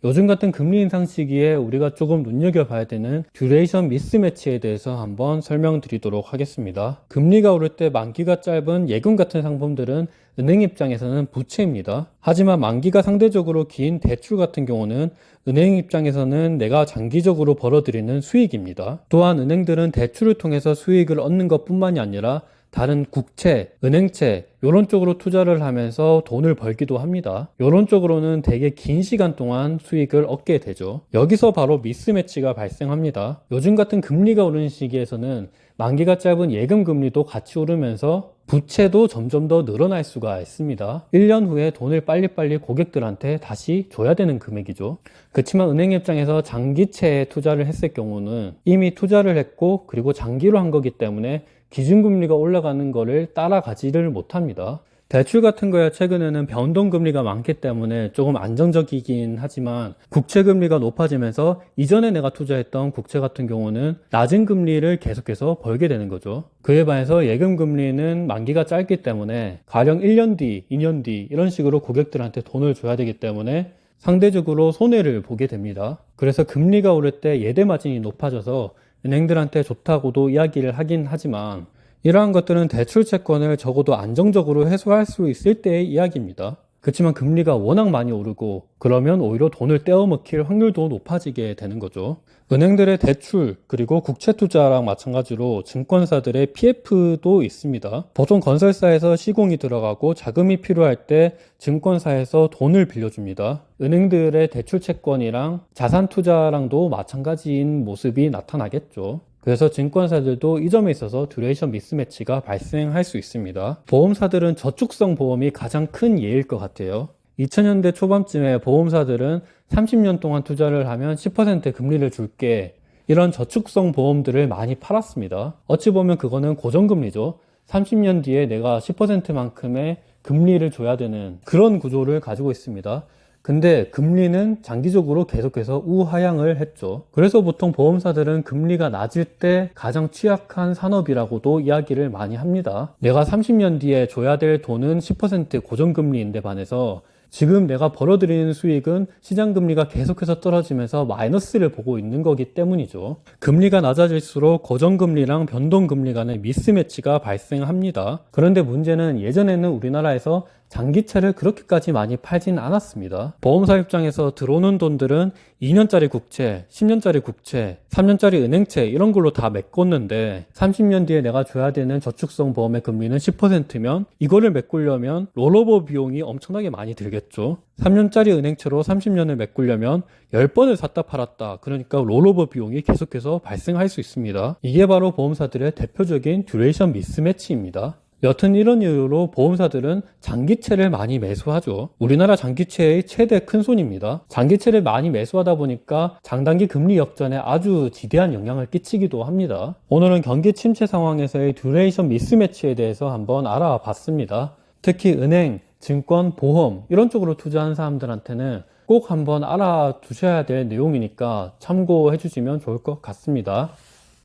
요즘 같은 금리 인상 시기에 우리가 조금 눈여겨봐야 되는 듀레이션 미스매치에 대해서 한번 설명드리도록 하겠습니다. 금리가 오를 때 만기가 짧은 예금 같은 상품들은 은행 입장에서는 부채입니다. 하지만 만기가 상대적으로 긴 대출 같은 경우는 은행 입장에서는 내가 장기적으로 벌어들이는 수익입니다. 또한 은행들은 대출을 통해서 수익을 얻는 것 뿐만이 아니라 다른 국채, 은행채 이런 쪽으로 투자를 하면서 돈을 벌기도 합니다. 이런 쪽으로는 되게 긴 시간 동안 수익을 얻게 되죠. 여기서 바로 미스매치가 발생합니다. 요즘 같은 금리가 오르는 시기에서는 만기가 짧은 예금 금리도 같이 오르면서 부채도 점점 더 늘어날 수가 있습니다. 1년 후에 돈을 빨리빨리 고객들한테 다시 줘야 되는 금액이죠. 그렇지만 은행 입장에서 장기채에 투자를 했을 경우는 이미 투자를 했고 그리고 장기로 한 거기 때문에 기준금리가 올라가는 거를 따라가지를 못합니다. 대출 같은 거야 최근에는 변동금리가 많기 때문에 조금 안정적이긴 하지만 국채금리가 높아지면서 이전에 내가 투자했던 국채 같은 경우는 낮은 금리를 계속해서 벌게 되는 거죠. 그에 반해서 예금금리는 만기가 짧기 때문에 가령 1년 뒤, 2년 뒤 이런 식으로 고객들한테 돈을 줘야 되기 때문에 상대적으로 손해를 보게 됩니다. 그래서 금리가 오를 때 예대 마진이 높아져서 은행들한테 좋다고도 이야기를 하긴 하지만 이러한 것들은 대출 채권을 적어도 안정적으로 회수할 수 있을 때의 이야기입니다. 그렇지만 금리가 워낙 많이 오르고 그러면 오히려 돈을 떼어먹힐 확률도 높아지게 되는 거죠. 은행들의 대출 그리고 국채 투자랑 마찬가지로 증권사들의 PF도 있습니다. 보통 건설사에서 시공이 들어가고 자금이 필요할 때 증권사에서 돈을 빌려줍니다. 은행들의 대출 채권이랑 자산 투자랑도 마찬가지인 모습이 나타나겠죠. 그래서 증권사들도 이 점에 있어서 듀레이션 미스매치가 발생할 수 있습니다. 보험사들은 저축성 보험이 가장 큰 예일 것 같아요. 2000년대 초반쯤에 보험사들은 30년 동안 투자를 하면 10% 금리를 줄게 이런 저축성 보험들을 많이 팔았습니다. 어찌 보면 그거는 고정금리죠. 30년 뒤에 내가 10%만큼의 금리를 줘야 되는 그런 구조를 가지고 있습니다. 근데 금리는 장기적으로 계속해서 우하향을 했죠. 그래서 보통 보험사들은 금리가 낮을 때 가장 취약한 산업이라고도 이야기를 많이 합니다. 내가 30년 뒤에 줘야 될 돈은 10% 고정금리인데 반해서 지금 내가 벌어들이는 수익은 시장금리가 계속해서 떨어지면서 마이너스를 보고 있는 거기 때문이죠. 금리가 낮아질수록 고정금리랑 변동금리 간의 미스매치가 발생합니다. 그런데 문제는 예전에는 우리나라에서 장기채를 그렇게까지 많이 팔진 않았습니다. 보험사 입장에서 들어오는 돈들은 2년짜리 국채, 10년짜리 국채, 3년짜리 은행채 이런 걸로 다 메꿨는데 30년 뒤에 내가 줘야 되는 저축성 보험의 금리는 10%면 이거를 메꾸려면 롤오버 비용이 엄청나게 많이 들겠죠. 3년짜리 은행채로 30년을 메꾸려면 10번을 샀다 팔았다. 그러니까 롤오버 비용이 계속해서 발생할 수 있습니다. 이게 바로 보험사들의 대표적인 듀레이션 미스매치입니다. 여튼 이런 이유로 보험사들은 장기채를 많이 매수하죠. 우리나라 장기채의 최대 큰손입니다. 장기채를 많이 매수하다 보니까 장단기 금리 역전에 아주 지대한 영향을 끼치기도 합니다. 오늘은 경기 침체 상황에서의 듀레이션 미스매치에 대해서 한번 알아봤습니다. 특히 은행, 증권, 보험 이런 쪽으로 투자하는 사람들한테는 꼭 한번 알아두셔야 될 내용이니까 참고해 주시면 좋을 것 같습니다.